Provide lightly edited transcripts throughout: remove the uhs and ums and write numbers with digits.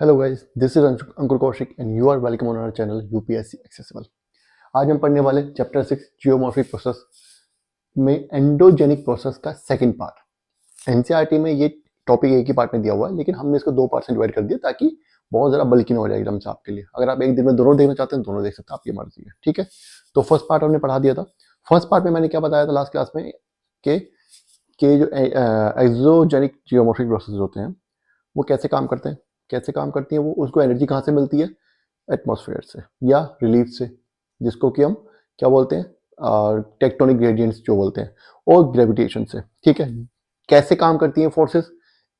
Hello guys, this is Ankur Kaushik and you are welcome on our channel UPSC accessible. आज हम पढ़ने वाले chapter 6 geomorphic process में endogenic process का सेकंड पार्ट। एनसीईआरटी में ये टॉपिक एक ही पार्ट में दिया हुआ है, लेकिन हमने इसको दो पार्ट में डिवाइड कर दिया ताकि बहुत ज़्यादा बल्कि ना हो जाए एकदम से आपके लिए। अगर आप एक दिन में दोनों देखना चाहते हैं दोनों देख सकते हैं, आपकी मर्जी है। ठीक है, तो फर्स्ट पार्ट हमने पढ़ा दिया था। फर्स्ट पार्ट में मैंने क्या बताया था लास्ट क्लास में कि जो एक्सोजेनिक जियोमॉर्फिक प्रोसेस होते हैं वो कैसे काम करते हैं, कैसे काम करती हैं वो, उसको एनर्जी कहाँ से मिलती है, एटमॉस्फेयर से या रिलीफ से, जिसको कि हम क्या बोलते हैं, टेक्टोनिक ग्रेडियंट्स जो बोलते हैं, और ग्रेविटेशन से। ठीक है, कैसे काम करती हैं फोर्सेस,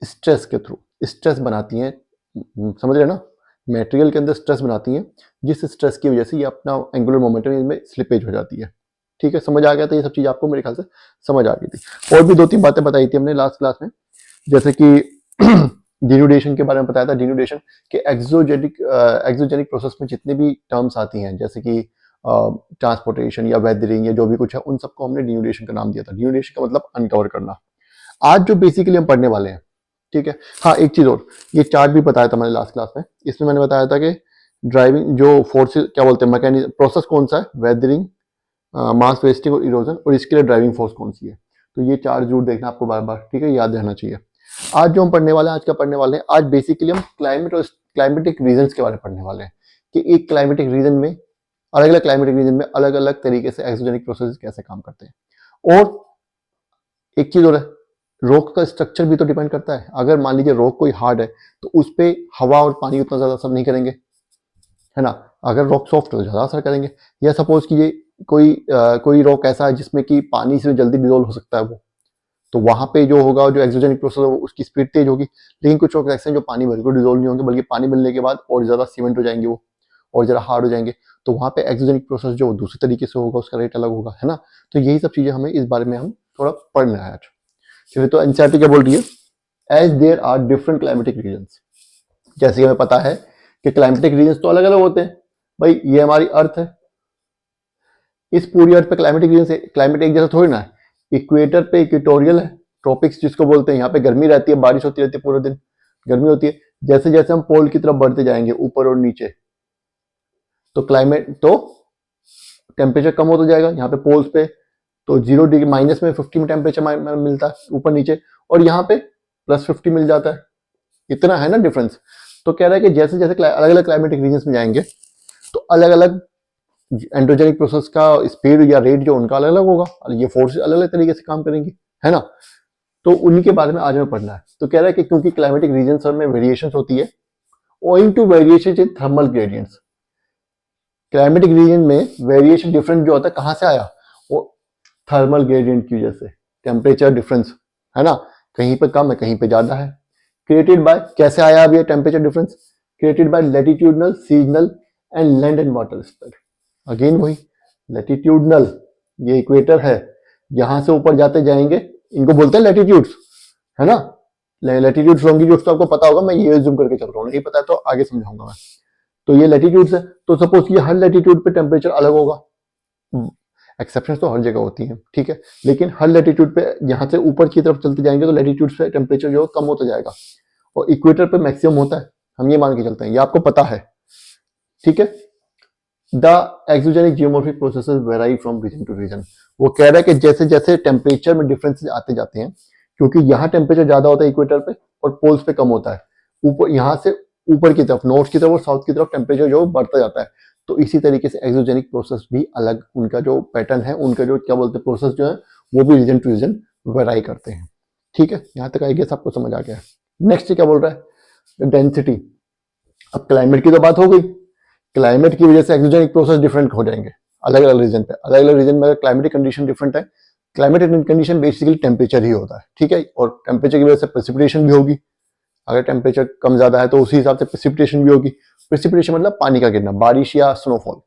स्ट्रेस के थ्रू स्ट्रेस बनाती हैं। समझ रहे हैं ना, मटेरियल के अंदर स्ट्रेस बनाती हैं, जिस स्ट्रेस की वजह से ये अपना एंगुलर मोमेंटम इनमें स्लिपेज हो जाती है। ठीक है, समझ आ गया था ये सब चीज़ आपको, मेरे ख्याल से समझ आ गई थी। और भी दो तीन बातें बताई थी हमने लास्ट क्लास में, जैसे कि डिन्यूडेशन के बारे में बताया था। डिन्यूडेशन के एक्सोजेनिक प्रोसेस में जितने भी टर्म्स आती हैं, जैसे कि ट्रांसपोर्टेशन या वेदरिंग या जो भी कुछ है, उन सबको हमने डिन्यूडेशन का नाम दिया था। डिन्यूडेशन का मतलब अनकवर करना। आज जो बेसिकली हम पढ़ने वाले हैं, ठीक है, हाँ एक चीज और, ये चार्ट भी बताया था मैंने लास्ट क्लास में। इसमें मैंने बताया था कि ड्राइविंग जो फोर्सेस क्या बोलते हैं, मैकेनिज्म प्रोसेस कौन सा है, वेदरिंग, मास वेस्टिंग और इरोजन, और इसके लिए ड्राइविंग फोर्स कौन सी है। तो ये चार्ट जरूर देखना आपको बार बार, ठीक है, याद रहना चाहिए। आज जो हम पढ़ने वाले हैं, आज का पढ़ने वाले हैं, आज बेसिकली हम क्लाइमेट और क्लाइमेटिक रीजन्स के बारे में पढ़ने वाले हैं कि एक क्लाइमेटिक रीजन में, अलग अलग क्लाइमेटिक रीजन में अलग अलग तरीके से एक्सोजेनिक प्रोसेस कैसे काम करते हैं। और एक चीज और है, रॉक का स्ट्रक्चर भी तो डिपेंड करता है। अगर मान लीजिए रॉक कोई हार्ड है तो उस पर हवा और पानी उतना ज्यादा असर नहीं करेंगे, है ना। अगर रॉक सॉफ्ट है तो ज्यादा असर करेंगे। या सपोज कीजिए कोई रॉक ऐसा है जिसमें कि पानी से जल्दी डिजोल्व हो सकता है वो, तो वहां पे जो होगा, जो एक्सोजेनिक प्रोसेस होगा, उसकी स्पीड तेज होगी। लेकिन कुछ रॉक ऐसे हैं जो पानी बिल्कुल डिजोल्व नहीं होंगे, बल्कि पानी मिलने के बाद और ज्यादा सीमेंट हो जाएंगे वो, और जरा हार्ड हो जाएंगे। तो वहां पे एक्सोजेनिक प्रोसेस जो दूसरे तरीके से होगा, उसका रेट अलग होगा, है ना। तो यही सब चीजें हमें इस बारे में हम थोड़ा पढ़ना है आज। चलिए, तो एनसीईआरटी क्या बोल रही है, as there are different climatic regions. जैसे कि हमें पता है कि क्लाइमेटिक रीजन्स तो अलग अलग होते हैं। भाई ये हमारी अर्थ है, इस पूरी अर्थ पे क्लाइमेटिक रीजन से क्लाइमेट एक जैसा थोड़ी ना है। इक्वेटर पे इक्वेटोरियल है, ट्रॉपिक्स जिसको बोलते हैं, यहाँ पे गर्मी रहती है, बारिश होती रहती है, पूरे दिन गर्मी होती है। जैसे जैसे हम पोल की तरफ बढ़ते जाएंगे ऊपर और नीचे, तो टेम्परेचर कम होता जाएगा। यहाँ पे पोल्स पे तो 0 डिग्री माइनस में 50 में टेम्परेचर मिलता है ऊपर नीचे, और यहाँ पे +50 मिल जाता है। इतना है ना डिफरेंस। तो कह रहा है कि जैसे जैसे अलग अलग क्लाइमेटिक रीजन में जाएंगे तो अलग अलग एंड्रोजेनिक प्रोसेस का स्पीड या रेट जो उनका अलग अलग होगा, और ये फोर्स अलग अलग तरीके से काम करेंगी, है ना। तो उन्हीं के बारे में आज हमें पढ़ना है। तो कह रहा है कि क्योंकि क्लाइमेटिक रीजन में वेरिएशन होती है, owing to variation in thermal gradients. Climatic region में वेरिएशन डिफरेंट जो होता है, कहाँ से आया, वो थर्मल ग्रेडियंट की वजह से, टेम्परेचर डिफरेंस, है ना। कहीं पे कम है, कहीं पे ज्यादा है। क्रिएटेड बाय, कैसे आया अब ये temperature difference, created by latitudinal, seasonal and land and water spread. Again वही लैटिट्यूडनल, ये इक्वेटर है, यहां से ऊपर जाते जाएंगे, इनको बोलते हैं लैटिट्यूड्स, है ना। लैटिट्यूड्स लॉन्गिट्यूड्स तो आपको पता होगा, मैं ये जूम करके चल रहा हूँ, नहीं पता है तो आगे समझाऊंगा मैं। तो ये लैटिट्यूड्स है, तो सपोज कि हर लैटिट्यूड पे टेम्परेचर अलग होगा। एक्सेप्शंस तो हर जगह होती हैं, ठीक है, लेकिन हर लैटिट्यूड पे यहाँ से ऊपर की तरफ चलते जाएंगे तो लैटिट्यूड पे टेम्परेचर जो कम होता जाएगा, और इक्वेटर पे मैक्सिमम होता है। हम ये मान के चलते हैं, ये आपको पता है, ठीक है। The exogenic geomorphic processes vary from region to region. वो कह रहा है कि जैसे जैसे टेम्परेचर में डिफरेंसेस आते जाते हैं, क्योंकि यहाँ टेम्परेचर ज्यादा होता है इक्वेटर पे और पोल्स पे कम होता है, ऊपर यहाँ से ऊपर की तरफ, नॉर्थ की तरफ और साउथ की तरफ टेम्परेचर जो बढ़ता जाता है। तो इसी तरीके से एक्सोजेनिक प्रोसेस भी अलग, उनका जो पैटर्न है, उनका जो क्या बोलते हैं प्रोसेस जो है, वो भी रीजन टू रीजन वेराई करते हैं। ठीक है, यहाँ तक आई गेस आपको समझ आ गया। नेक्स्ट क्या बोल रहा है, डेंसिटी। अब क्लाइमेट की तो बात हो गई, क्लाइमेट की वजह से एक्सोजेनिक प्रोसेस डिफरेंट हो जाएंगे अलग अलग रीजन पे। अलग अलग रीजन में क्लाइमेटिक कंडीशन डिफरेंट है। क्लाइमेटिक कंडीशन बेसिकली टेम्परेचर ही होता है, ठीक है, और टेम्परेचर की वजह से प्रेसिपिटेशन भी होगी। अगर टेम्परेचर कम ज्यादा है तो उसी हिसाब से प्रेसिपिटेशन भी होगी। प्रेसिपिटेशन मतलब पानी का गिरना, बारिश या स्नोफॉल।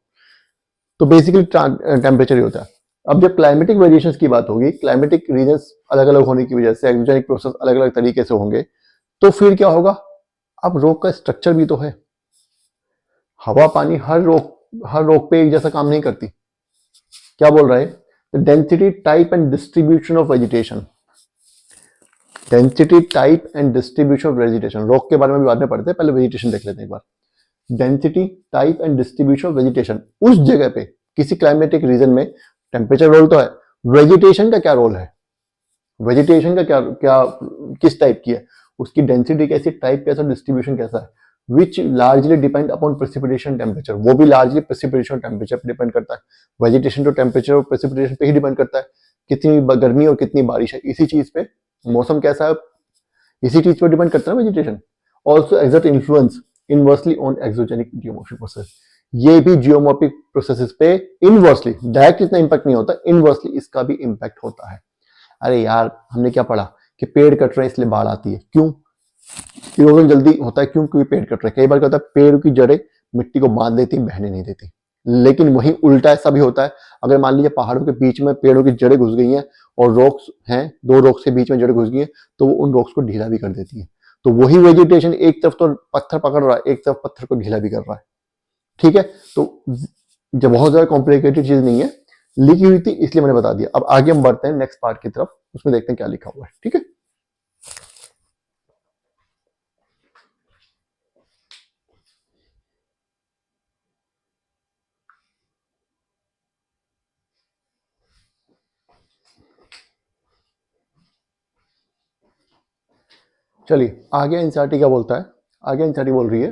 तो बेसिकली टेम्परेचर ही होता है। अब जब क्लाइमेटिक वेरिएशन की बात होगी, क्लाइमेटिक रीजन अलग अलग होने की वजह से एक्सोजेनिक प्रोसेस अलग अलग तरीके से होंगे, तो फिर क्या होगा, अब रॉक का स्ट्रक्चर भी तो है। हवा पानी हर रोक पे एक जैसा काम नहीं करती। क्या बोल रहा है, the density type and distribution of vegetation. Density, type and distribution of vegetation, rock के बारे में भी बाद में पढ़ते हैं, पहले वेजिटेशन देख लेते हैं एक बार। Density, type and distribution of vegetation, उस जगह पे किसी क्लाइमेटिक रीजन में टेम्परेचर रोल तो है, वेजिटेशन का क्या रोल है, वेजिटेशन का क्या क्या किस टाइप की है, उसकी डेंसिटी कैसी, टाइप कैसा, डिस्ट्रीब्यूशन कैसा है, which largely depend upon precipitation temperature, वो भी लार्जली प्रेसिपिटेशन टेम्परेचर पर डिपेंड करता है। वेजिटेशन तो टेम्परेचर और प्रेसिपिटेशन पे ही डिपेंड करता है, कितनी गर्मी और कितनी बारिश है, इसी चीज पे मौसम कैसा है, इसी चीज पर डिपेंड करता है vegetation. Also exert influence inversely on exogenic geomorphic process, ये भी जियोमॉर्फिक प्रोसेसेस पे इनवर्सली, डायरेक्ट इतना इंपैक्ट नहीं होता, इनवर्सली इसका भी इंपैक्ट होता है। अरे यार हमने क्या पढ़ा कि पेड़ कट रहे हैं इसलिए बाढ़ आती है, क्यों, इरोजन जल्दी होता है क्यों, क्योंकि पेड़ कट रहे हैं। कई बार क्या होता है, पेड़ की जड़ें मिट्टी को बांध देती, बहने नहीं देती, लेकिन वहीं उल्टा ऐसा भी होता है, अगर मान लीजिए पहाड़ों के बीच में पेड़ों की जड़ें घुस गई हैं और रॉक्स हैं, दो रॉक्स के बीच में जड़ें घुस गई हैं, तो वो उन रॉक्स को ढीला भी कर देती है। तो वही वेजिटेशन एक तरफ तो पत्थर पकड़ रहा है, एक तरफ पत्थर को ढीला भी कर रहा है। ठीक है, तो जब बहुत ज्यादा कॉम्प्लिकेटेड चीज नहीं है, लिखी हुई थी इसलिए मैंने बता दिया। अब आगे हम बढ़ते हैं नेक्स्ट पार्ट की तरफ, उसमें देखते हैं क्या लिखा हुआ है। ठीक है, चलिए आगे एनसीईआरटी क्या बोलता है। आगे एनसीईआरटी बोल रही है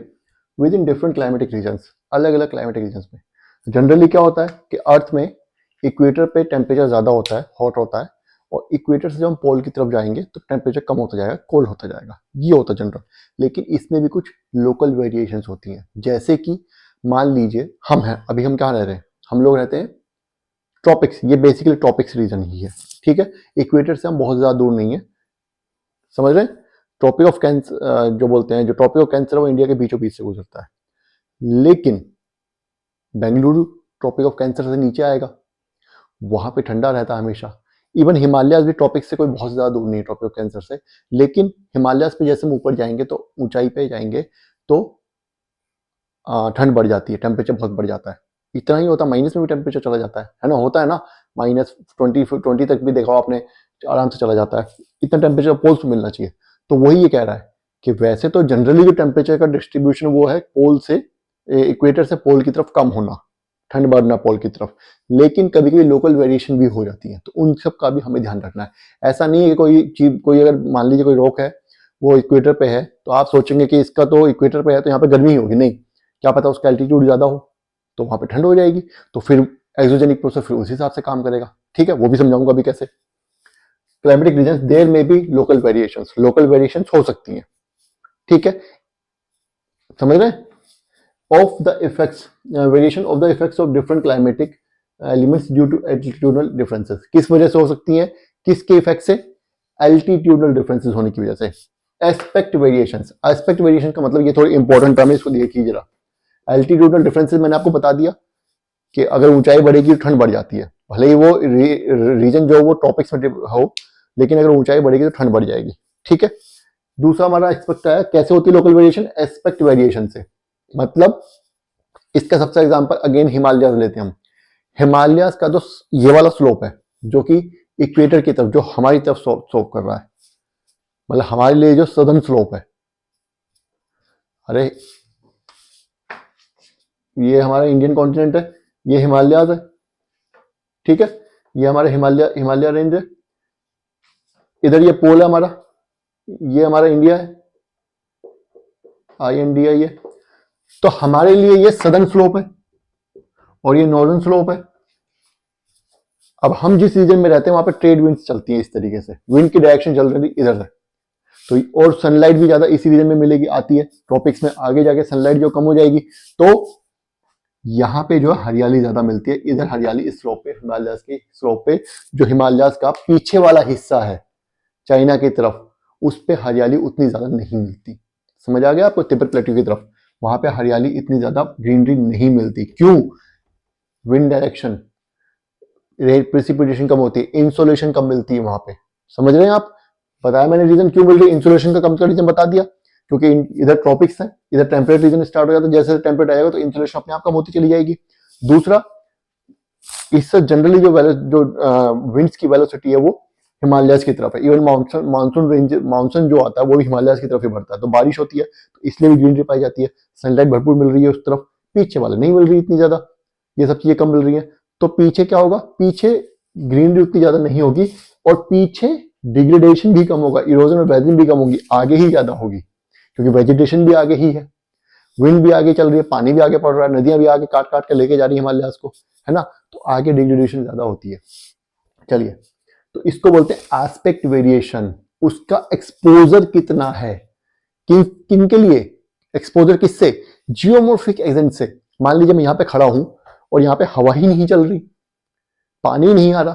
within different climatic regions, अलग अलग क्लाइमेटिक रीजन्स में जनरली क्या होता है कि अर्थ में इक्वेटर पे टेम्परेचर ज़्यादा होता है, हॉट होता है, और इक्वेटर से जब हम पोल की तरफ जाएंगे तो टेम्परेचर कम होता जाएगा, कोल्ड होता जाएगा, ये होता है जनरल। लेकिन इसमें भी कुछ लोकल वेरिएशंस होती हैं, जैसे कि मान लीजिए हम हैं, अभी हम कहाँ रह रहे हैं, हम लोग रहते हैं ट्रॉपिक्स, ये बेसिकली ट्रॉपिक्स रीजन ही है। ठीक है, इक्वेटर से हम बहुत ज़्यादा दूर नहीं है, समझ रहे हैं। ट्रॉपिक ऑफ कैंसर जो बोलते हैं, जो ट्रॉपिक ऑफ कैंसर वो इंडिया के बीचों बीच से गुजरता है, लेकिन बेंगलुरु ट्रॉपिक ऑफ कैंसर से नीचे आएगा, वहां पे ठंडा रहता है हमेशा। इवन हिमालयाज भी ट्रॉपिक से कोई बहुत ज्यादा दूर नहीं है ट्रॉपिक ऑफ कैंसर से, लेकिन हिमालयाज पे जैसे हम ऊपर जाएंगे तो ऊंचाई पे जाएंगे तो ठंड बढ़ जाती है, टेम्परेचर बहुत बढ़ जाता है। इतना ही होता है, माइनस में भी टेम्परेचर चला जाता है ना, होता है ना, -20 तक भी देखा हो आपने, आराम से चला जाता है। इतना टेम्परेचर पोल्स में मिलना चाहिए। तो वही ये कह रहा है कि वैसे तो जनरली जो टेम्परेचर का डिस्ट्रीब्यूशन वो है पोल से, इक्वेटर से पोल की तरफ कम होना, ठंड बढ़ना पोल की तरफ, लेकिन कभी कभी लोकल वेरिएशन भी हो जाती है, तो उन सब का भी हमें ध्यान रखना है। ऐसा नहीं है कि कोई चीज, कोई अगर मान लीजिए कोई रॉक है वो इक्वेटर पे है, तो आप सोचेंगे कि इसका तो इक्वेटर पे है तो यहाँ पे गर्मी होगी, नहीं, क्या पता उसका एल्टीट्यूड ज्यादा हो तो वहां पे ठंड हो जाएगी, तो फिर एक्सोजेनिक प्रोसेस फिर उस हिसाब से काम करेगा। ठीक है, वो भी समझाऊंगा अभी कैसे। क्लाइमेटिक रीजन देयर में भी लोकल वेरिएशंस, लोकल वेरिएशंस हो सकती हैं। ठीक है, समझ रहे हैं। Of the effects, variation of the effects of different climatic elements due to altitudinal differences, किस वजह से हो सकती हैं, किसके इफेक्ट से, एल्टीट्यूडल डिफरेंसेस होने की वजह से। एस्पेक्ट वेरिएशंस, एस्पेक्ट वेरिएशन का मतलब, ये थोड़ी इंपॉर्टेंट टर्म है, इसको देखिए जरा। एल्टीट्यूडल डिफरेंसेस मैंने आपको बता दिया कि अगर ऊंचाई बढ़ेगी तो ठंड बढ़ जाती है, भले ही वो रीजन जो वो टॉपिक्स में हो, लेकिन अगर ऊंचाई बढ़ेगी तो ठंड बढ़ जाएगी। ठीक है, दूसरा हमारा एस्पेक्ट है, कैसे होती है लोकल वेरिएशन, एस्पेक्ट वेरिएशन से। मतलब इसका सबसे एग्जांपल अगेन हिमालयाज लेते हैं हम। हिमालयाज का जो ये वाला स्लोप है जो कि इक्वेटर की तरफ, जो हमारी तरफ स्लोप कर रहा है, मतलब हमारे लिए जो सदर्न स्लोप है, अरे ये हमारा इंडियन कॉन्टिनेंट है, ये हिमालयाज है। ठीक है, ये हमारा हिमालय रेंज है, इधर ये पोल है हमारा, ये हमारा इंडिया है, INDI है। तो हमारे लिए ये सदर्न स्लोप है और ये नॉर्दर्न स्लोप है। अब हम जिस रीजन में रहते हैं वहां पे ट्रेड विंड्स चलती हैं इस तरीके से, विंड की डायरेक्शन चल रही इधर से, तो और सनलाइट भी ज्यादा इसी रीजन में मिलेगी, आती है ट्रॉपिक्स में। आगे जाके सनलाइट जो कम हो जाएगी तो यहाँ पे जो है हरियाली ज्यादा मिलती है, इधर हरियाली इस स्लोप पे, हिमालयाज की स्लोप पे, जो हिमालयाज का पीछे वाला हिस्सा है चाइना की तरफ, उस पे हरियाली उतनी ज्यादा नहीं मिलती। समझ आ गया आपको, तिब्बत प्लेट्यू की तरफ वहां पे हरियाली इतनी ज्यादा ग्रीनरी नहीं मिलती, क्यों, विंड डायरेक्शन, प्रेसिपिटेशन कम होती है, इंसोलेशन कम मिलती है वहां पे। समझ रहे हैं आप, बताया मैंने रीजन क्यों मिल रही है, इंसोलेशन का कम का रीजन बता दिया, क्योंकि इधर ट्रॉपिक्स है, इधर टेम्परेट रीजन स्टार्ट हो जाता है, जैसे टेम्परेट आएगा तो इंसोलेशन अपने आप कम होती चली जाएगी। दूसरा, इससे जनरली जो विंड्स की वेलोसिटी है वो हिमालयाज की तरफ है। इवन मानसून रेंज, मानसून जो आता है वो भी हिमालयाज की तरफ ही बढ़ता है, तो बारिश होती है, तो इसलिए भी ग्रीनरी पाई जाती है। सनलाइट भरपूर मिल रही है उस तरफ, पीछे वाले नहीं मिल रही इतनी ज्यादा, ये सब चीजें कम मिल रही है। तो पीछे क्या होगा, पीछे ग्रीनरी उतनी ज्यादा नहीं होगी और पीछे डिग्रेडेशन भी कम होगा, इरोजन और वेदरिंग भी कम होगी, आगे ही ज्यादा होगी, क्योंकि वेजिटेशन भी आगे ही है, विंड भी आगे चल रही है, पानी भी आगे पड़ रहा है, नदियां भी आगे काट काट के लेके जा रही है हिमालयाज को, है ना, तो आगे डिग्रेडेशन ज्यादा होती है। चलिए, तो इसको बोलते हैं एस्पेक्ट वेरिएशन। उसका एक्सपोजर कितना है, किन के लिए एक्सपोजर, किससे, जियोमॉर्फिक एजेंट से। मान लीजिए मैं यहाँ पे खड़ा हूं और यहाँ पे हवा ही नहीं चल रही, पानी नहीं आ रहा,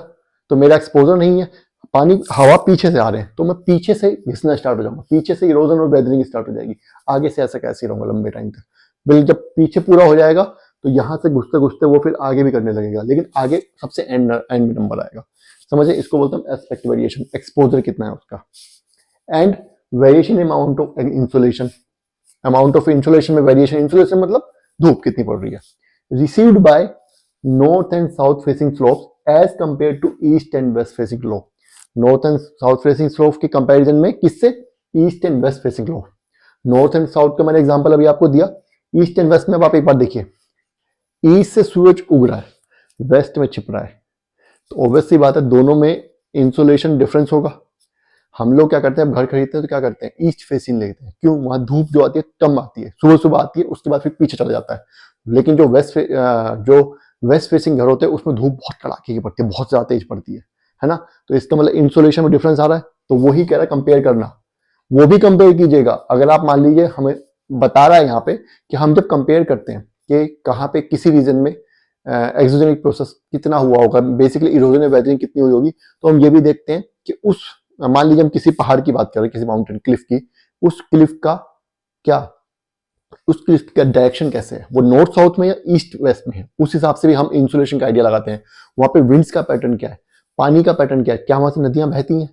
तो मेरा एक्सपोजर नहीं है, पानी हवा पीछे से आ रहे हैं, तो मैं पीछे से घिसना स्टार्ट हो जाऊंगा, पीछे से इरोजन और वेदरिंग स्टार्ट हो जाएगी, आगे से ऐसा कैसे रहूंगा लंबे टाइम तक। बिल जब पीछे पूरा हो जाएगा तो यहां से घुसते घुसते वो फिर आगे भी करने लगेगा, लेकिन आगे सबसे एंड में नंबर आएगा। समझे, इसको बोलते हैं एस्पेक्ट वेरिएशन, एक्सपोजर कितना है उसका। And variation amount of insolation, amount of insolation में वेरिएशन, इंसुलेशन मतलब धूप कितनी पड़ रही है, received by north and south facing slopes as compare to east and west facing slope. North and south facing slope के कंपैरिजन में किससे, east and west facing slope. North and south का मैंने एग्जांपल अभी आपको दिया, ईस्ट एंड वेस्ट में अब आप एक बार देखिए, ईस्ट से सूरज उग रहा है, वेस्ट में छिप रहा है, तो ऑब्वियसली बात है दोनों में इंसुलेशन डिफरेंस होगा। हम लोग क्या करते हैं, घर खरीदते हैं तो क्या करते हैं, ईस्ट फेसिंग लेते हैं, क्यों, वहां धूप जो आती है कम आती है, सुबह सुबह आती है, उसके बाद फिर पीछे चला जाता है। लेकिन जो वेस्ट फेसिंग घर होते हैं उसमें धूप बहुत कड़ाके की पड़ती है, बहुत ज्यादा तेज पड़ती है ना, तो इसका मतलब इंसुलेशन में डिफरेंस आ रहा है, तो वही कह रहा है कंपेयर करना, वो भी कंपेयर कीजिएगा। अगर आप मान लीजिए हमें बता रहा है यहाँ पे कि हम जब कंपेयर करते हैं कि कहाँ पे किसी रीजन में एक्सोजेनिक प्रोसेस कितना हुआ होगा, बेसिकली इरोजन और वेदरिंग कितनी हुई होगी, तो हम ये भी देखते हैं कि उस, मान लीजिए हम किसी पहाड़ की बात कर रहे हैं, किसी माउंटेन क्लिफ की, उस क्लिफ का क्या, उस क्लिफ का डायरेक्शन कैसे है, वो नॉर्थ साउथ में या ईस्ट वेस्ट में है, उस हिसाब से भी हम इंसुलेशन का आइडिया लगाते हैं। वहां पे विंड्स का पैटर्न क्या है, पानी का पैटर्न क्या है, क्या वहां से नदियां बहती हैं,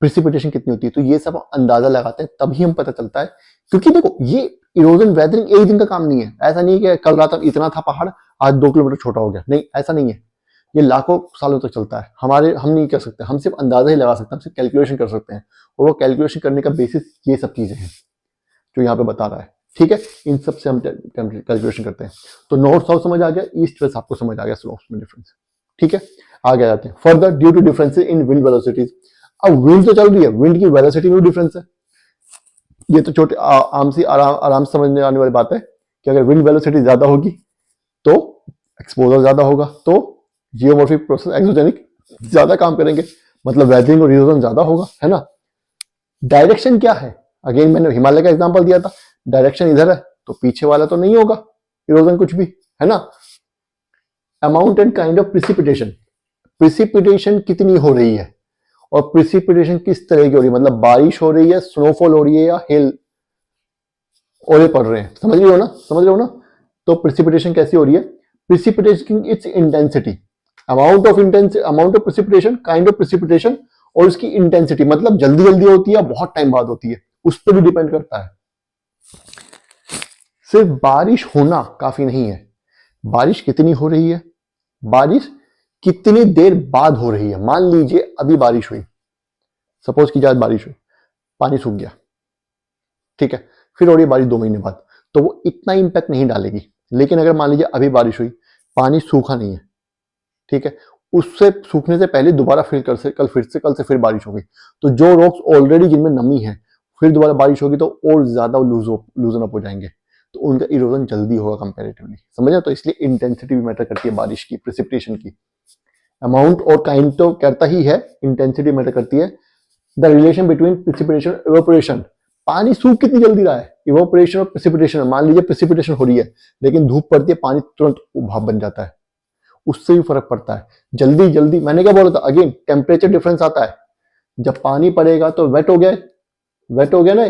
प्रिसिपिटेशन कितनी होती है, तो ये सब अंदाजा लगाते हैं, तभी हम पता चलता है। क्योंकि देखो ये इरोजन वेदरिंग एक दिन का काम नहीं है, ऐसा नहीं है कि कल रात इतना था पहाड़ आज 2 किलोमीटर छोटा हो गया, नहीं ऐसा नहीं है, ये लाखों सालों तक चलता है। हम नहीं कर सकते, हम सिर्फ अंदाजा ही लगा सकते हैं, हम सिर्फ कैलकुलेशन कर सकते हैं, और वो कैलकुलेशन करने का बेसिस ये सब चीजें हैं जो यहाँ पे बता रहा है। ठीक है, इन सब से हम कैलकुलेशन करते हैं। तो नॉर्थ साउथ समझ आ गया, ईस्ट वेस्ट आपको समझ आ गया स्लोप्स में डिफरेंस। ठीक है, आगे जाते हैं further, due to differences in wind velocities. अब विंड तो चल रही है, विंड की वेलोसिटी में डिफरेंस है, ये तो छोटे आराम से समझने आने वाली बात है कि अगर विंड वेलोसिटी ज्यादा होगी तो एक्सपोजर ज्यादा होगा, तो जियोमॉर्फिक प्रोसेस एक्सोजेनिक ज्यादा काम करेंगे, मतलब वेदरिंग और इरोजन ज्यादा होगा, है ना। डायरेक्शन क्या है, अगेन मैंने हिमालय का एग्जांपल दिया था, डायरेक्शन इधर है तो पीछे वाला तो नहीं होगा इरोजन कुछ भी, है ना। Amount and kind of precipitation, precipitation कितनी हो रही है और प्रिसिपिटेशन किस तरह की हो रही है, मतलब बारिश हो रही है, स्नोफॉल हो रही है, या हेल ओले पड़ रहे हैं, समझ रहे हो ना। तो प्रिसिपिटेशन कैसी हो रही है, precipitation it's intensity, amount of precipitation, kind of precipitation, और उसकी इंटेंसिटी, मतलब जल्दी जल्दी होती है, बहुत टाइम बाद होती है, उस पर भी डिपेंड करता है। सिर्फ बारिश होना काफी नहीं है, बारिश कितनी हो रही है, बारिश कितनी देर बाद हो रही है। मान लीजिए अभी बारिश हुई, सपोज की आज बारिश हुई, पानी सूख गया, ठीक है, फिर हो रही है बारिश 2 महीने बाद, तो वो इतना इंपैक्ट नहीं डालेगी। लेकिन अगर मान लीजिए अभी बारिश हुई, पानी सूखा नहीं है, ठीक है, उससे सूखने से पहले दोबारा फिर कल से फिर बारिश होगी, तो जो रॉक्स ऑलरेडी जिनमें नमी है, फिर दोबारा बारिश होगी तो और ज्यादा लूजन अप हो जाएंगे, तो उनका इरोजन जल्दी होगा कंपैरेटिवली, समझे। तो इसलिए इंटेंसिटी भी मैटर करती है बारिश की, प्रिसिपिटेशन की। अमाउंट और काइंड तो करता ही है, इंटेंसिटी मैटर करती है। The relation between precipitation evaporation, पानी सूख कितनी जल्दी रहा है, इवेपोरेशन और प्रिसिपिटेशन। मान लीजिए प्रिसिपिटेशन हो रही है लेकिन धूप पड़ती है, पानी तुरंत भाप बन जाता है, उससे भी फर्क पड़ता है। जल्दी जल्दी, मैंने क्या बोला था, अगेन टेम्परेचर डिफरेंस आता है, जब पानी पड़ेगा तो वेट हो गया ना,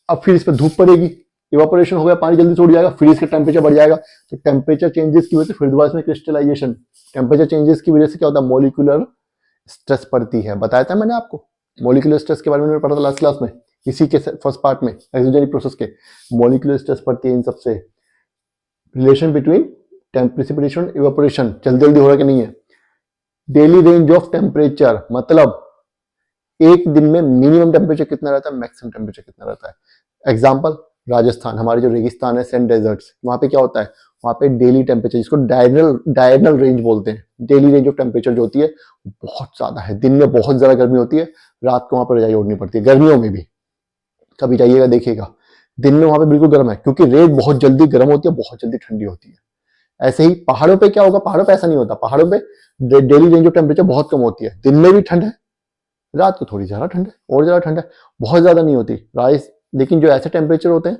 अब फिर इस पर धूप पड़ेगी, इवापोरेशन हो गया, पानी जल्दी सूख जाएगा, फिर इसका टेम्परेचर बढ़ जाएगा, तो टेम्परेचर चेंजेस की वजह से फिर दोबारा इसमें क्रिस्टलाइजेशन, टेम्परेचर चेंजेस की वजह से क्या होता है, मॉलिक्यूलर स्ट्रेस पड़ती है। बताया था मैंने आपको मॉलिक्यूलर स्ट्रेस के बारे में पढ़ा था लास्ट क्लास में, इसी के फर्स्ट पार्ट में, एक्सोजेनिक प्रोसेस के मॉलिक्यूलर स्ट्रेस पड़ती है इन सबसे। रिलेशन बिटवीन प्रिसिपिटेशन इवेपोरेशन, जल्दी जल्दी हो रहा है कि नहीं है। डेली रेंज ऑफ टेम्परेचर, मतलब एक दिन में मिनिमम टेम्परेचर कितना रहता है, मैक्सिमम टेम्परेचर कितना रहता है। एग्जाम्पल राजस्थान, हमारे जो रेगिस्तान है, सैंड डेजर्ट्स, वहां पे क्या होता है, वहां पे डेली टेम्परेचर, जिसको डायरनल रेंज बोलते हैं, डेली रेंज ऑफ टेम्परेचर जो होती है बहुत ज्यादा है। दिन में बहुत ज्यादा गर्मी होती है, रात को वहां पर रजाई ओढ़नी पड़ती है, गर्मियों में भी। कभी जाइएगा देखिएगा, दिन में वहां पे बिल्कुल गर्म है, क्योंकि रेत बहुत जल्दी गर्म होती है, बहुत जल्दी ठंडी होती है। ऐसे ही पहाड़ों पे क्या होगा, पहाड़ों पे ऐसा नहीं होता, पहाड़ों पे डेली रेंज ऑफ टेम्परेचर बहुत कम होती है, दिन में भी ठंड है, रात को थोड़ी ज्यादा ठंड है, और ज्यादा ठंड है, बहुत ज्यादा नहीं होती राइस। लेकिन जो ऐसे टेम्परेचर होते हैं,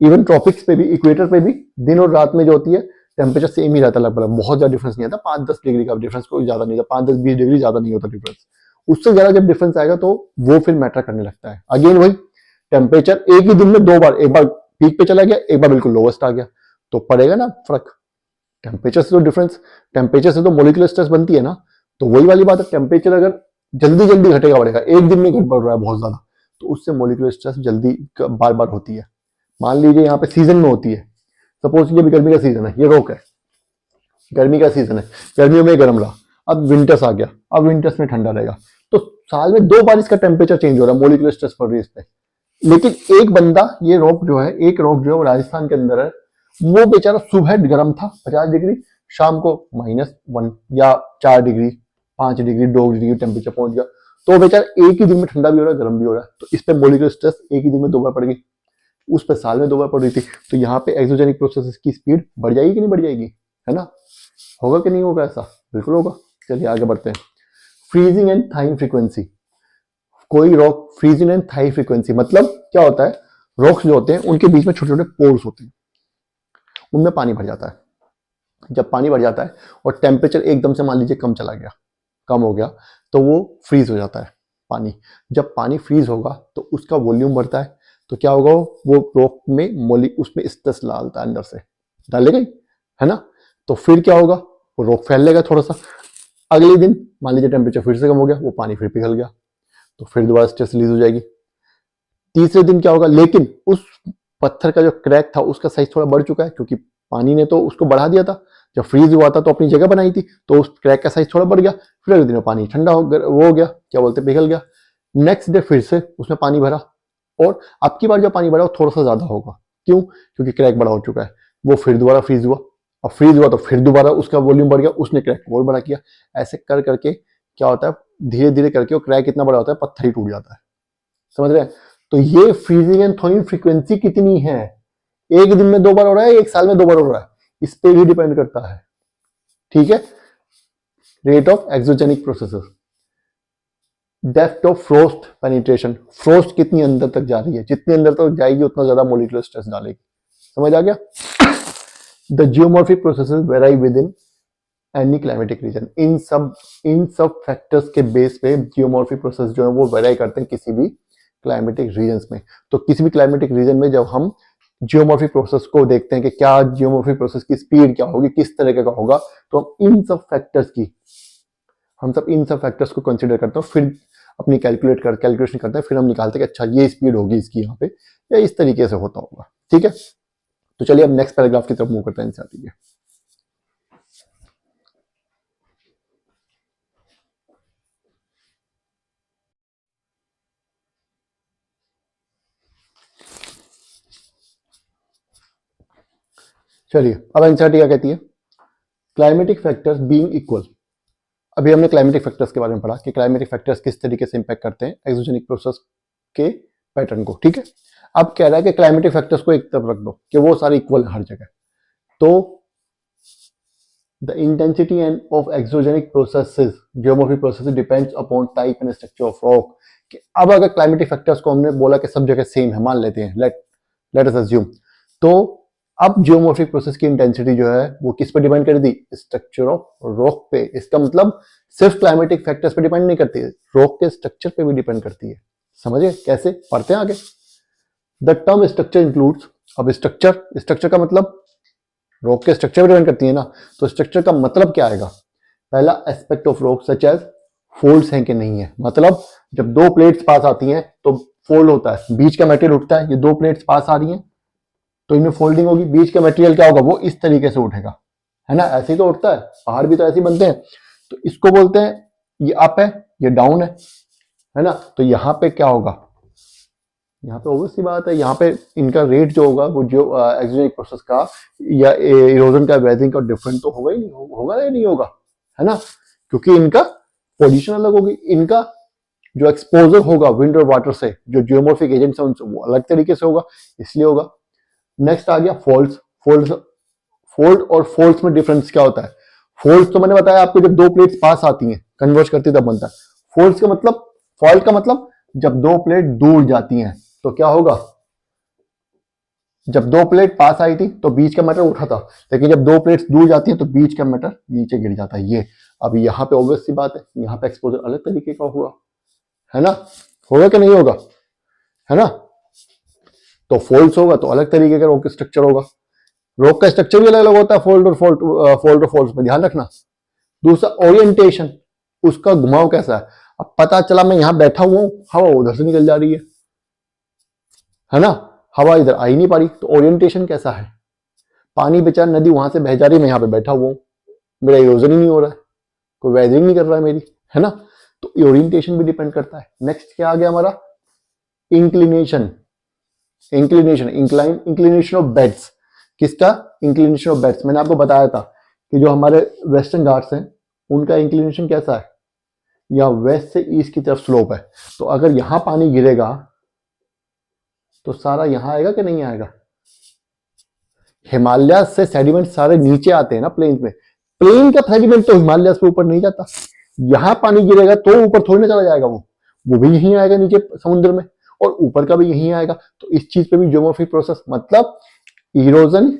इवन ट्रॉपिक्स पे भी, इक्वेटर पे भी, दिन और रात में जो होती है टेम्परेचर सेम ही रहता है लगभग, बहुत ज्यादा डिफरेंस नहीं आता, 5-10 डिग्री का डिफरेंस, कोई ज्यादा नहीं होता, 5-10-20 डिग्री ज्यादा नहीं होता डिफरेंस। उससे ज्यादा जब डिफरेंस आएगा तो वो फिर मैटर करने लगता है। अगेन वही टेम्परेचर एक ही दिन में दो बार, एक बार पीक पे चला गया, एक बार बिल्कुल लोवेस्ट आ गया, तो पड़ेगा ना फर्क। टेम्परेचर से तो डिफरेंस, टेम्परेचर से तो मोलिकुलर स्ट्रेस बनती है ना। तो वही वाली बात है, टेम्परेचर अगर जल्दी जल्दी घटेगा बढ़ेगा, एक दिन में घट बढ़ रहा है बहुत ज्यादा, तो उससे मोलिकुलर स्ट्रेस जल्दी बार बार होती है। मान लीजिए यहाँ पे सीजन में होती है, सपोज ये भी गर्मी का सीजन है, ये रोक है, गर्मी का सीजन है, गर्मियों में गर्म रहा, अब विंटर्स आ गया, अब विंटर्स में ठंडा रहेगा, तो साल में दो बार इसका टेम्परेचर चेंज हो रहा है, मोलिकुलर स्ट्रेस पड़ रही है इस पे। लेकिन एक बंदा, ये रॉक जो है, एक रॉक जो है वो राजस्थान के अंदर है, वो बेचारा सुबह गर्म था 50 डिग्री, शाम को -1 या 4 डिग्री, 5 डिग्री, 2 डिग्री टेम्परेचर पहुंच गया, तो बेचारा एक ही दिन में ठंडा भी हो रहा है, गर्म भी हो रहा है। तो इस पे मोलिकुलर स्ट्रेस एक ही दिन में दो बार पड़ गई, उस पर साल में दो बार पड़ रही थी। तो यहाँ पे एक्सोजेनिक प्रोसेस की स्पीड बढ़ जाएगी कि नहीं बढ़ जाएगी, है ना? होगा कि नहीं होगा ऐसा? बिल्कुल होगा। चलिए आगे बढ़ते हैं। Freezing and thawing frequency. कोई रॉक फ्रीजिंग एंड थाई फ्रीक्वेंसी मतलब क्या होता है, रॉक्स जो होते हैं उनके बीच में छोटे छोटे पोर्स होते हैं, उनमें पानी भर जाता है। जब पानी भर जाता है और टेम्परेचर एकदम से मान लीजिए कम चला गया, कम हो गया, तो वो फ्रीज हो जाता है पानी। जब पानी फ्रीज होगा तो उसका वॉल्यूम बढ़ता है, तो क्या होगा, वो रॉक में उसमें स्ट्रेस डालता है, अंदर से डालेगा ही, है ना? तो फिर क्या होगा, वो रॉक फैलेगा थोड़ा सा, अगले दिन मान लीजिए टेम्परेचर फिर से कम हो गया, वो पानी फिर पिघल गया, तो फिर दोबारा स्ट्रेस रिलीज हो जाएगी। तीसरे दिन क्या होगा, लेकिन उस पत्थर का जो क्रैक था उसका साइज थोड़ा बढ़ चुका है, क्योंकि पानी ने तो उसको बढ़ा दिया था, जब फ्रीज हुआ था तो अपनी जगह बनाई थी, तो उस क्रैक का साइज थोड़ा बढ़ गया। फिर अगले दिन पानी ठंडा वो हो गया, क्या बोलते, पिघल गया। नेक्स्ट डे फिर से उसमें पानी भरा, और अब की बार जो पानी भरा वो थोड़ा सा ज्यादा होगा, क्यों? क्योंकि क्रैक बड़ा हो चुका है। वो फिर दोबारा फ्रीज हुआ, और फ्रीज हुआ तो फिर दोबारा उसका वॉल्यूम बढ़ गया, उसने क्रैक और बड़ा किया। ऐसे कर करके क्या होता है, धीरे धीरे करके वो क्रैक इतना बड़ा होता है, पत्थर ही टूट जाता है। समझ रहे हैं? तो ये फ्रीजिंग एंड थॉइंग फ्रीक्वेंसी कितनी है, एक दिन में दो बार हो रहा है, एक साल में दो बार हो रहा है, इस पे भी डिपेंड करता है। ठीक है? Rate of exogenic processes, depth of frost penetration, frost कितनी अंदर तक जा रही है, जितनी अंदर तक जाएगी उतना ज्यादा मोलिकुलर स्ट्रेस डालेगी। समझ आ गया? The geomorphic processes vary within any climatic region. इन सब फैक्टर्स के बेस पे जियोमॉर्फिक प्रोसेस जो है वो वेरी करते हैं किसी भी क्लाइमेटिक रीजन में। तो किसी भी क्लाइमेटिक रीजन में जब हम जियोमॉर्फिक प्रोसेस को देखते हैं कि क्या जियोमॉर्फिक प्रोसेस की स्पीड क्या होगी, किस तरीके का होगा, तो हम इन सब फैक्टर्स को कंसिडर करते हैं, फिर अपनी कैलकुलेशन करते हैं, फिर हम निकालते हैं कि अच्छा ये स्पीड होगी इसकी यहाँ पे, या इस तरीके से होता होगा। ठीक है? तो चलिए अब नेक्स्ट पैराग्राफ की तरफ मूव करते हैं। इनसे चलिए अब एनसीईआरटी क्या कहती है, क्लाइमेटिक फैक्टर्स बीइंग इक्वल। अभी हमने क्लाइमेटिक फैक्टर्स के बारे में पढ़ा कि क्लाइमेटिक फैक्टर्स किस तरीके से इंपैक्ट करते हैं एक्सोजेनिक प्रोसेस के पैटर्न को। ठीक है? अब कह रहा है कि क्लाइमेटिक फैक्टर्स को एक तरफ रख दो कि वो सारे इक्वल है हर जगह। तो the intensity end of exogenic processes, geomorphic processes depends upon type and structure of rock. अब अगर क्लाइमेटिक फैक्टर्स को हमने बोला कि सब जगह सेम है, मान लेते हैं, लेट अस अज्यूम, तो अब जियोमॉर्फिक प्रोसेस की इंटेंसिटी जो है वो किस पे डिपेंड कर दी, स्ट्रक्चर ऑफ रॉक पे। इसका मतलब सिर्फ क्लाइमेटिक फैक्टर्स पे डिपेंड नहीं करती है, रॉक के स्ट्रक्चर पे भी डिपेंड करती है। समझे कैसे? पढ़ते हैं आगे। द टर्म स्ट्रक्चर इंक्लूड्स, अब स्ट्रक्चर का मतलब रॉक के स्ट्रक्चर पे डिपेंड करती है ना, तो स्ट्रक्चर का मतलब क्या आएगा? पहला aspect of rock such as folds हैं कि नहीं है, मतलब जब दो प्लेट्स पास आती हैं तो फोल्ड होता है, बीच का मटेरियल उठता है, ये दो प्लेट्स पास आ रही हैं तो इनमें फोल्डिंग होगी, बीच का मटेरियल क्या होगा, वो इस तरीके से उठेगा, है ना? ऐसे ही तो उठता है, पहाड़ भी तो ऐसे ही बनते हैं। तो इसको बोलते हैं, ये अप है, ये डाउन है, है ना। तो यहाँ पे क्या होगा, यहाँ पे ऑब्वियस सी बात है, यहाँ पे इनका रेट जो होगा वो जो एक्सोजेनिक प्रोसेस का या इरोजन का वेदरिंग का डिफरेंट तो होगा ही नहीं, होगा या नहीं होगा, है ना, क्योंकि इनका पोजीशन अलग होगी। इनका जो एक्सपोजर होगा विंड और वाटर से, जो जियोमॉर्फिक एजेंट्स हैं उनसे, वो अलग तरीके से होगा, इसलिए होगा। नेक्स्ट आ गया फोल्ड्स। फोल्ड्स, फोल्ड और फोल्ड्स में डिफरेंस क्या होता है। फोल्ड्स तो मैंने बताया आपको, जब दो प्लेट्स पास आती हैं कन्वर्ज करती है तब बनता है। फोल्ड्स का मतलब, फॉल्ट का मतलब जब दो प्लेट दूर जाती हैं तो क्या होगा, जब दो प्लेट पास आई थी तो बीच का मैटर उठा था, लेकिन जब दो प्लेट्स दूर जाती हैं तो बीच का मैटर नीचे गिर जाता है। ये अब यहाँ पे ऑब्वियस सी बात है, यहाँ पे एक्सपोजर अलग तरीके का हुआ, है ना, होगा कि नहीं होगा, है ना। तो फोल्ड्स होगा तो अलग तरीके का रॉक स्ट्रक्चर होगा, रॉक का स्ट्रक्चर भी अलग अलग होता है फोल्ड और फोल्ड्स में, ध्यान रखना। दूसरा ओरिएंटेशन, उसका घुमाव कैसा है। अब पता चला मैं यहां बैठा हुआ हूं, हवा उधर से निकल जा रही है ना, हवा इधर आ ही नहीं पा रही, तो ओरिएंटेशन कैसा है। पानी बेचारा, नदी वहां से बह जा रही है, मैं यहाँ पे बैठा हुआ हूं, मेरा इरोजन ही नहीं हो रहा है, कोई वेदरिंग नहीं कर रहा है मेरी, है ना। तो ओरिएंटेशन भी डिपेंड करता है। नेक्स्ट क्या आ गया हमारा, इंक्लिनेशन। Inclination of beds. किसका, इंक्लिनेशन ऑफ बेड्स। मैंने आपको बताया था कि जो हमारे वेस्टर्न घाट्स हैं उनका इंक्लिनेशन कैसा है, या वेस्ट से ईस्ट की तरफ स्लोप है। तो अगर यहां पानी गिरेगा तो सारा यहां आएगा कि नहीं आएगा। हिमालय से सेडिमेंट सारे नीचे आते हैं ना प्लेन में, प्लेन का सेडिमेंट तो हिमालय से ऊपर नहीं जाता। यहां पानी गिरेगा तो ऊपर थोड़ी ना चला जाएगा, वो भी यहीं आएगा नीचे समुद्र में, और ऊपर का भी यहीं आएगा। तो इस चीज पे भी जियोमॉर्फिक प्रोसेस, मतलब इरोजन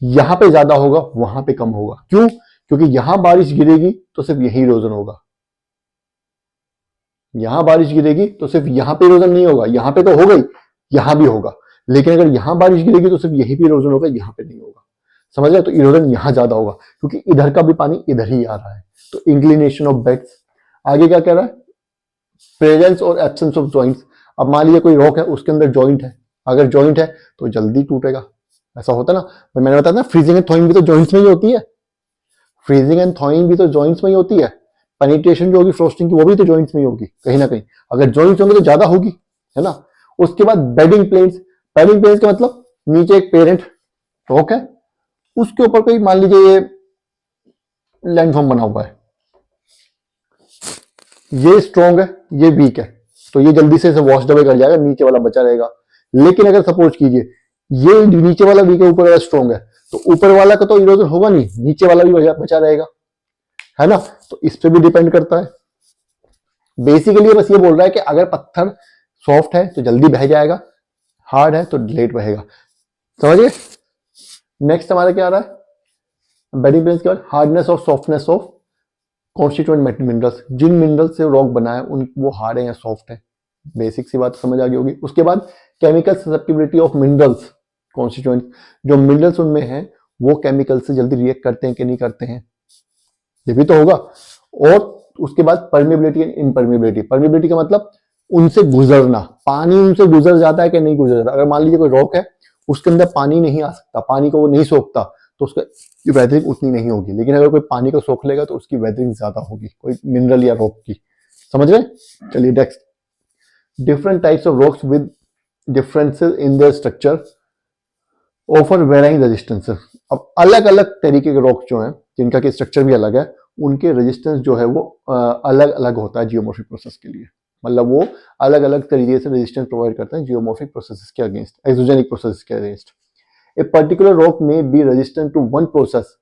यहां पे ज्यादा होगा वहां पे कम होगा। क्यों, क्योंकि यहां बारिश गिरेगी तो सिर्फ यही इरोजन होगा, यहां बारिश गिरेगी तो सिर्फ यहां पे इरोजन नहीं होगा, यहां पे तो होगा ही, यहां भी होगा, लेकिन अगर यहां बारिश गिरेगी तो सिर्फ यही पे इरोजन होगा, यहां पे नहीं होगा। समझ रहे, तो इरोजन यहां ज्यादा होगा क्योंकि इधर का भी पानी इधर ही आ रहा है। तो इंक्लिनेशन ऑफ बेड्स। आगे क्या कह रहा है, प्रेजेंस और एब्सेंस ऑफ जॉइंट्स। अब मान लीजिए कोई रॉक है, उसके अंदर जॉइंट है, अगर जॉइंट है तो जल्दी टूटेगा, ऐसा होता है ना। मैंने बताया ना, फ्रीजिंग एंड थॉइंग भी तो जॉइंट्स में ही होती है, फ्रीजिंग एंड थॉइंग भी तो जॉइंट्स में ही होती है। पेनिट्रेशन जो होगी फ्रोस्टिंग की, वो भी तो जॉइंट्स में ही होगी कहीं ना कहीं, अगर जॉइंट्स होंगे तो ज्यादा होगी, है ना। उसके बाद बेडिंग प्लेन्स। बेडिंग प्लेन्स का मतलब नीचे एक पेरेंट रॉक है, उसके ऊपर कोई मान लीजिए ये लैंडफॉर्म बना हुआ है, ये स्ट्रॉन्ग है ये वीक है, तो ये जल्दी से वॉश अवे कर जाएगा, नीचे वाला बचा रहेगा। लेकिन अगर सपोज कीजिए ये नीचे वाला वीक है, ऊपर वाला स्ट्रॉन्ग है, तो ऊपर वाला का तो इरोजन होगा नहीं, नीचे वाला भी बचा रहेगा, है ना। तो इस पे भी डिपेंड करता है। बेसिकली बस ये बोल रहा है कि अगर पत्थर सॉफ्ट है तो जल्दी बह जाएगा, हार्ड है तो लेट बहेगा, समझिए। नेक्स्ट हमारा क्या आ रहा है, बेडिंग प्लेन्स के बाद हार्डनेस और सॉफ्टनेस ऑफ कॉन्स्टिट्यूएंट मिनरल्स। जिन मिनरल से रॉक बना है उन वो हार्ड है या सॉफ्ट है, बेसिक सी बात समझ आ गई होगी। उसके बाद chemical susceptibility of minerals constituent, जो मिनरल्स उनमें हैं वो केमिकल से जल्दी रिएक्ट करते हैं कि नहीं करते हैं, ये भी तो होगा। और उसके बाद परमेबिलिटी एंड इनपरमेबिलिटी। परमेबिलिटी का मतलब उनसे गुजरना, पानी उनसे गुजर जाता है कि नहीं गुजर जाता। अगर मान लीजिए कोई रॉक है, उसके अंदर पानी नहीं आ सकता, पानी को वो नहीं सोखता, तो उसका वेदरिंग उतनी नहीं होगी। लेकिन अगर कोई पानी को सोख लेगा तो उसकी वेदरिंग ज्यादा होगी, कोई मिनरल या रॉक की, समझ रहे। चलिए next, different types of rocks with differences in their structure offer varying resistance. अब अलग अलग तरीके के रॉक्स जो हैं जिनका कि स्ट्रक्चर भी अलग है, उनके रेजिस्टेंस जो है वो अलग अलग होता है जियोमॉर्फिक प्रोसेस के लिए, मतलब वो अलग अलग तरीके से रेजिस्टेंस प्रोवाइड करते हैं जियोमॉर्फिक प्रोसेस के अगेंस्ट, एक्सोजेनिक प्रोसेस के अगेंस्ट। ए पर्टिकुलर रॉक में be resistant to one process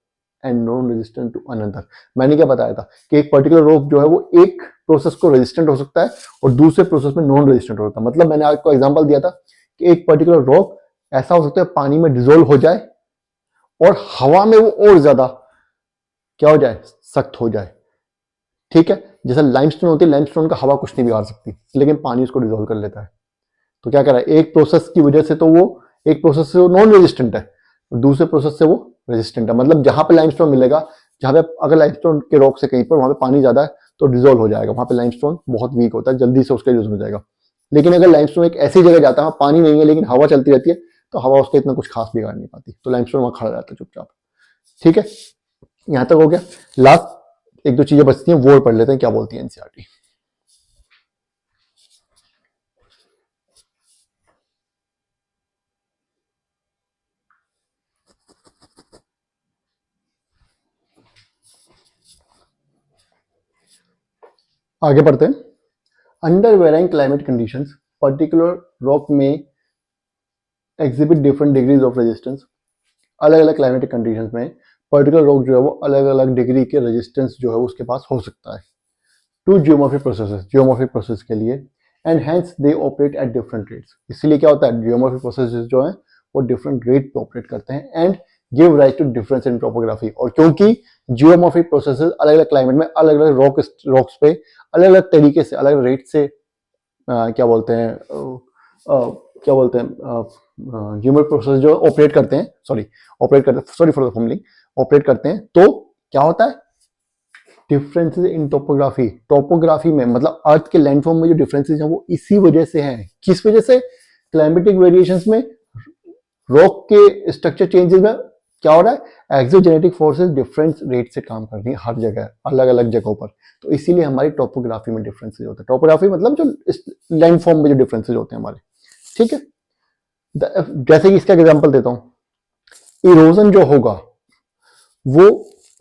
and non resistant to another. मैंने क्या बताया था कि एक पर्टिकुलर रॉक जो है वो एक प्रोसेस को रेजिस्टेंट हो सकता है और दूसरे प्रोसेस में नॉन रेजिस्टेंट होता है। मतलब मैंने आपको एग्जांपल दिया था कि एक पर्टिकुलर रॉक ऐसा हो सकता है पानी में डिजोल्व हो जाए और हवा में वो और ज्यादा क्या हो जाए, सख्त हो जाए, ठीक है। जैसे लाइमस्टोन होती है, लाइमस्टोन का हवा कुछ नहीं बिगाड़ सकती, लेकिन पानी उसको डिजोल्व कर लेता है। तो क्या कर रहा है, एक प्रोसेस की वजह से तो वो, एक प्रोसेस से वो नॉन रेजिस्टेंट है, दूसरे प्रोसेस से वो रेजिस्टेंट है। मतलब जहां पे लाइमस्टोन मिलेगा, जहां पे अगर लाइमस्टोन के रॉक से कहीं पर वहां पे पानी ज्यादा है तो डिजोल्व हो जाएगा, वहां पे लाइमस्टोन बहुत वीक होता है, जल्दी से उसका यूज हो जाएगा। लेकिन अगर लाइमस्टोन एक ऐसी जगह जाता है पानी नहीं है लेकिन हवा चलती रहती है, तो हवा उसका इतना कुछ खास बिगाड़ नहीं पाती, तो लाइमस्टोन वहां खड़ा रहता है चुपचाप, ठीक है। यहां तक हो गया। लास्ट एक दो चीजें बचती हैं, वो पढ़ लेते हैं क्या बोलती है एनसीईआरटी। आगे पढ़ते हैं। Under varying climate conditions particular rock में exhibit different degrees of resistance. अलग अलग क्लाइमेटिक कंडीशंस में पर्टिकुलर रॉक जो है वो अलग अलग डिग्री के रेजिस्टेंस जो है उसके पास हो सकता है to geomorphic processes, geomorphic process के लिए, and hence they operate at different rates. इसीलिए क्या होता है, जियोमॉर्फिक प्रोसेसेस जो हैं वो डिफरेंट रेट पे ऑपरेट करते हैं and give rise to difference in topography. और क्योंकि जियोमॉर्फिक प्रोसेसेस अलग अलग क्लाइमेट में अलग अलग रॉक्स पे अलग अलग तरीके से अलग रेट से क्या बोलते हैं क्या बोलते हैं जियोमॉर्फिक प्रोसेस जो ऑपरेट करते हैं, सॉरी फॉर द फॉर्मलिंग, ऑपरेट करते हैं, तो क्या होता है, डिफरेंसेस इन टोपोग्राफी में, मतलब अर्थ के लैंडफॉर्म में जो डिफरेंसेस हैं वो इसी वजह से हैं। किस वजह से? क्लाइमेटिक वेरिएशंस में, रॉक के स्ट्रक्चर चेंजेस में क्या हो रहा है, एक्सोजेनेटिक फोर्सेस डिफरेंट रेट से काम कर रही है हर जगह, अलग अलग जगहों पर। तो इसीलिए हमारी टोपोग्राफी में डिफरेंसेस होते हैं। टोपोग्राफी मतलब जो लैंडफॉर्म में जो डिफरेंसेस होते हैं हमारे, ठीक है। जैसे कि इसका एग्जांपल देता हूं, इरोजन जो होगा वो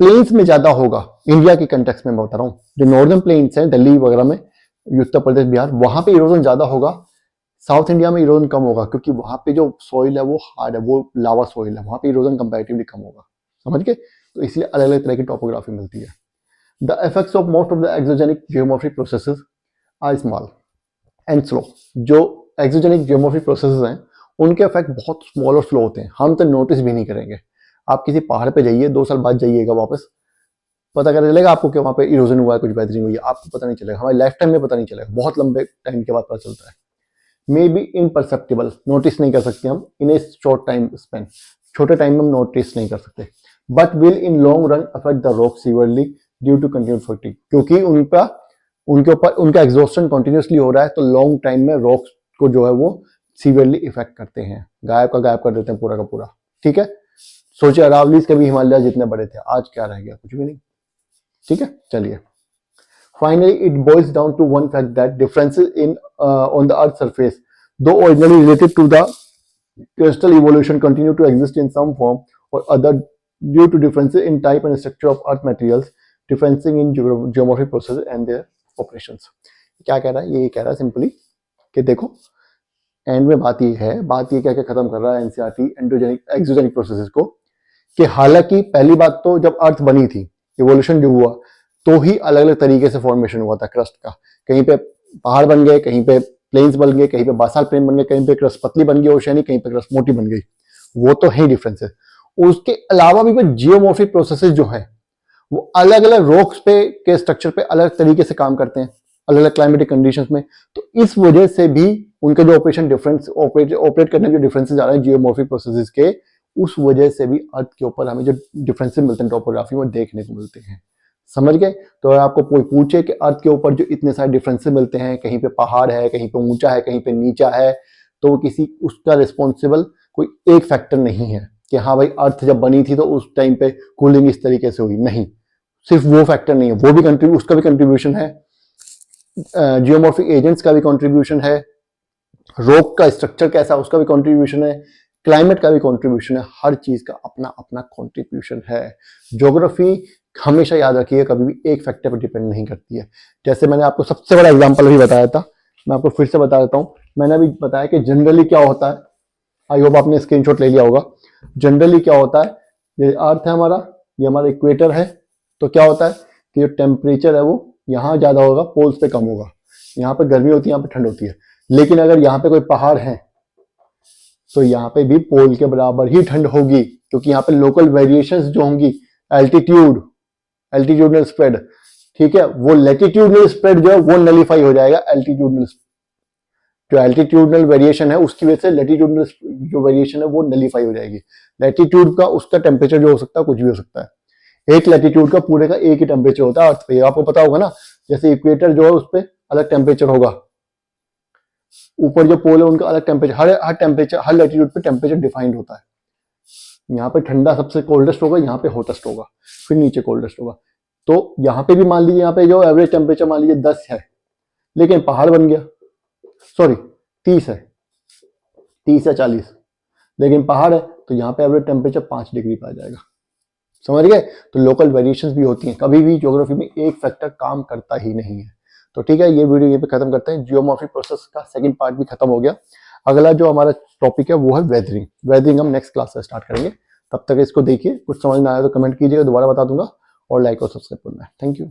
प्लेन्स में ज्यादा होगा। इंडिया के कंटेक्स्ट में मैं बता रहा हूँ, जो नॉर्दर्न प्लेन्स हैं दिल्ली वगैरह में, उत्तर प्रदेश बिहार, वहां पे इरोजन ज्यादा होगा। साउथ इंडिया में इरोजन कम होगा क्योंकि वहां पे जो सॉइल है वो हार्ड है, वो लावा सॉइल है, वहां पे इरोजन कंपैरेटिवली कम होगा। समझ गए? तो इसलिए अलग अलग तरह की टोपोग्राफी मिलती है। The effects of most of the exogenic geomorphic processes are small and slow. जो एक्सोजेनिक जियोमॉर्फिक प्रोसेसेस हैं उनके इफेक्ट बहुत स्मॉल और स्लो होते हैं, हम तो नोटिस भी नहीं करेंगे। आप किसी पहाड़ पे जाइए, 2 साल बाद जाइएगा वापस, पता कर चलेगा आपको कि वहाँ पे इरोजन हुआ है, कुछ बेहतरीन हुई है, आपको पता नहीं चलेगा, हमारे लाइफ टाइम में पता नहीं चलेगा, बहुत लंबे टाइम के बाद पता चलता है। मे बी इनपरसेप्टिबल, नोटिस नहीं कर सकते हम in a short time span, छोटे टाइम में हम नोटिस नहीं कर सकते, but will in long run affect the rock severely due to continuous fatigue. क्योंकि उनके ऊपर उनका एग्जॉस्शन कंटिन्यूसली हो रहा है, तो लॉन्ग टाइम में रॉक्स को जो है वो सीवियरली इफेक्ट करते हैं, गायब का गायब कर देते हैं पूरा का पूरा। ठीक है, सोचिए अरावलीज के भी हिमालय जितने बड़े थे, आज क्या रह गया, कुछ भी नहीं। ठीक है, चलिए। Finally, it boils down to one fact that differences in on the Earth's surface, though originally related to the crustal evolution, continue to exist in some form or other due to differences in type and structure of Earth materials, differencing in geomorphic processes and their operations. क्या कह रहा है ये? कह रहा है simply कि देखो, एंड में बात ये क्या क्या खत्म कर रहा है एनसीईआरटी एंडोजेनिक एक्सोजेनिक प्रोसेसेस को, कि हालांकि पहली बात तो जब अर्थ बनी थी, इवोल्यूशन जो हुआ, तो ही अलग अलग तरीके से फॉर्मेशन हुआ था क्रस्ट का। कहीं पे पहाड़ बन गए, कहीं पे प्लेन्स बन गए, कहीं पे बासाल प्लेन बन गए, कहीं पे क्रस्ट पतली बन गई ओशियानिक, कहीं पे क्रस्ट मोटी बन गई, वो तो है डिफरेंसेस। उसके अलावा भी जियोमॉर्फिक प्रोसेसेस जो है वो अलग अलग रॉक्स पे के स्ट्रक्चर पे अलग तरीके से काम करते हैं, अलग अलग क्लाइमेटिक कंडीशंस में। तो इस वजह से भी उनके जो ऑपरेशन डिफरेंस ऑपरेट करने के जो डिफरेंसेस आ रहे हैं जियोमॉर्फिक प्रोसेसेस के, उस वजह से भी अर्थ के ऊपर हमें जो डिफरेंसेस मिलते हैं टोपोग्राफी में देखने को मिलते हैं। समझ गए? तो अगर आपको कोई पूछे कि अर्थ के ऊपर जो इतने सारे डिफरेंसेस मिलते हैं, कहीं पे पहाड़ है, कहीं पे ऊंचा है, कहीं पे नीचा है, तो वो किसी उसका रिस्पॉन्सिबल कोई एक फैक्टर नहीं है कि हाँ भाई अर्थ जब बनी थी तो उस टाइम पे कूलिंग इस तरीके से हुई, नहीं, सिर्फ वो फैक्टर नहीं है, वो भी उसका भी कंट्रीब्यूशन है, जियोमॉर्फिक एजेंट्स का भी कंट्रीब्यूशन है, रॉक का स्ट्रक्चर कैसा उसका भी कंट्रीब्यूशन है, क्लाइमेट का भी कंट्रीब्यूशन है, हर चीज का अपना अपना कंट्रीब्यूशन है। ज्योग्राफी हमेशा याद रखिए कभी भी एक फैक्टर पर डिपेंड नहीं करती है। जैसे मैंने आपको सबसे बड़ा एग्जांपल अभी बताया था, मैं आपको फिर से बता देता हूं। मैंने अभी बताया कि जनरली क्या होता है, आई होप आपने स्क्रीनशॉट ले लिया होगा। जनरली क्या होता है, ये अर्थ है हमारा, ये हमारा इक्वेटर है, तो क्या होता है कि जो टेम्परेचर है वो यहाँ ज्यादा होगा, पोल्स पे कम होगा, यहाँ पे गर्मी होती है, यहाँ पे ठंड होती है। लेकिन अगर यहाँ पे कोई पहाड़ है तो यहाँ पे भी पोल के बराबर ही ठंड होगी, क्योंकि यहाँ पे लोकल वेरिएशंस जो होंगी, एल्टीट्यूडनल स्प्रेड, ठीक है, वो लैटिट्यूडनल स्प्रेड जो है वो नलीफाई हो जाएगा। जो एल्टीट्यूडनल वेरिएशन है उसकी वजह से लैटिट्यूडनल जो वेरिएशन है वो नलीफाई हो जाएगी। लैटिट्यूड का उसका टेम्परेचर जो हो सकता है कुछ भी हो सकता है, एक लैटिट्यूड का पूरे का एक ही टेम्परेचर होता है अर्थ पे, आपको पता होगा ना। जैसे इक्वेटर जो है उस पर अलग टेम्परेचर होगा, ऊपर जो पोल है उनका अलग टेम्परेचर, हर टेम्परेचर हर लैटिट्यूड पे टेम्परेचर डिफाइंड होता है। यहाँ पे ठंडा सबसे कोल्डेस्ट होगा, यहाँ पे हॉटेस्ट होगा, फिर नीचे कोल्डेस्ट होगा। तो यहाँ पे भी मान लीजिए यहाँ पे जो एवरेज टेम्परेचर मान लीजिए 10 है, लेकिन पहाड़ बन गया, सॉरी 30 है, 30 या 40, लेकिन पहाड़ है तो यहाँ पे एवरेज टेम्परेचर 5 डिग्री पे आ जाएगा। समझ गए? तो लोकल वेरिएशंस भी होती हैं, कभी भी ज्योग्राफी में एक फैक्टर काम करता ही नहीं है। तो ठीक है, ये वीडियो ये पे खत्म करते हैं। जियोमॉर्फिक प्रोसेस का सेकंड पार्ट भी खत्म हो गया। अगला जो हमारा टॉपिक है वो है वेदरिंग। वेदरिंग हम नेक्स्ट क्लास से स्टार्ट करेंगे। तब तक इसको देखिए, कुछ समझ में आया तो कमेंट कीजिएगा, दोबारा बता दूंगा, और लाइक और सब्सक्राइब करना है। Thank you.